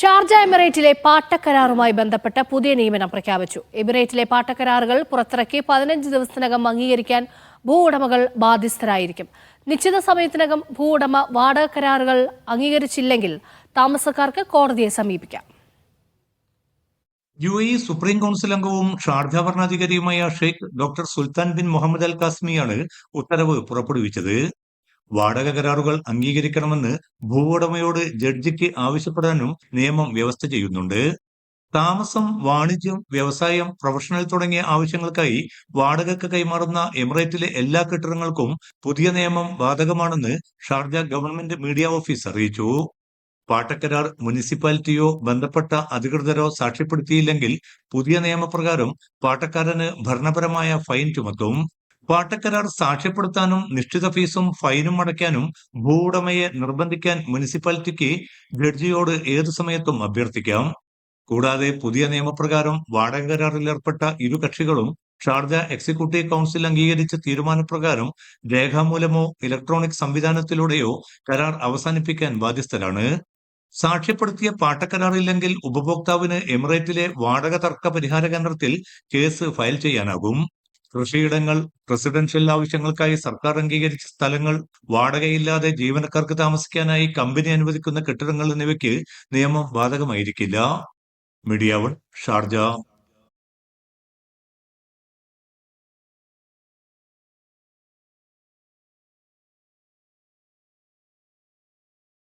Sharjah എമിറേറ്റിലെ പാട്ടക്കരാറുമായി ബന്ധപ്പെട്ട പുതിയ നിയമനം പ്രഖ്യാപിച്ചു. എമിറേറ്റിലെ പാട്ടക്കരാറുകൾ പുറത്തിറക്കി 15 ദിവസത്തിനകം അംഗീകരിക്കാൻ ഭൂവുടമകൾ ബാധ്യസ്ഥരായിരിക്കും. നിശ്ചിത സമയത്തിനകം ഭൂവുടമ വാടക കരാറുകൾ അംഗീകരിച്ചില്ലെങ്കിൽ താമസക്കാർക്ക് കോടതിയെ സമീപിക്കാം. UAE സുപ്രീം കൗൺസിൽ അംഗവും ഷാർജ ഭരണാധികാരിയുമായ Sheikh doctor Sultan bin Muhammad Al കാസ്മിയാണ് ഉത്തരവ് പുറപ്പെടുവിച്ചത്. വാടക കരാറുകൾ അംഗീകരിക്കണമെന്ന് ഭൂവുടമയോട് ജഡ്ജിക്ക് ആവശ്യപ്പെടാനും നിയമം വ്യവസ്ഥ ചെയ്യുന്നുണ്ട്. താമസം, വാണിജ്യം, വ്യവസായം, പ്രൊഫഷണൽ തുടങ്ങിയ ആവശ്യങ്ങൾക്കായി വാടകയ്ക്ക് കൈമാറുന്ന എമിറേറ്റിലെ എല്ലാ കെട്ടിടങ്ങൾക്കും പുതിയ നിയമം ബാധകമാണെന്ന് ഷാർജ ഗവൺമെന്റ് മീഡിയ ഓഫീസ് അറിയിച്ചു. പാട്ടക്കരാർ മുനിസിപ്പാലിറ്റിയോ ബന്ധപ്പെട്ട അധികൃതരോ സാക്ഷ്യപ്പെടുത്തിയില്ലെങ്കിൽ പുതിയ നിയമപ്രകാരം പാട്ടക്കാരന് ഭരണപരമായ ഫൈൻ ചുമത്തും. പാട്ടക്കരാർ സാക്ഷ്യപ്പെടുത്താനും നിശ്ചിത ഫീസും ഫൈനും അടയ്ക്കാനും ഭൂവുടമയെ നിർബന്ധിക്കാൻ മുനിസിപ്പാലിറ്റിക്ക് ജഡ്ജിയോട് ഏതു സമയത്തും അഭ്യർത്ഥിക്കാം. കൂടാതെ പുതിയ നിയമപ്രകാരം വാടക കരാറിൽ ഏർപ്പെട്ട ഇരു കക്ഷികളും ഷാർജ എക്സിക്യൂട്ടീവ് കൗൺസിൽ അംഗീകരിച്ച തീരുമാനപ്രകാരം രേഖാമൂലമോ ഇലക്ട്രോണിക് സംവിധാനത്തിലൂടെയോ കരാർ അവസാനിപ്പിക്കാൻ ബാധ്യസ്ഥരാണ്. സാക്ഷ്യപ്പെടുത്തിയ പാട്ടക്കരാറില്ലെങ്കിൽ ഉപഭോക്താവിന് എമിറേറ്റിലെ വാടക തർക്ക പരിഹാര കേന്ദ്രത്തിൽ കേസ് ഫയൽ ചെയ്യാനാകും. കൃഷിയിടങ്ങൾ, റെസിഡൻഷ്യൽ ആവശ്യങ്ങൾക്കായി സർക്കാർ അംഗീകരിച്ച സ്ഥലങ്ങൾ, വാടകയില്ലാതെ ജീവനക്കാർക്ക് താമസിക്കാനായി കമ്പനി അനുവദിക്കുന്ന കെട്ടിടങ്ങൾ എന്നിവയ്ക്ക് നിയമം ബാധകമായിരിക്കില്ല. Media 1 Sharjah.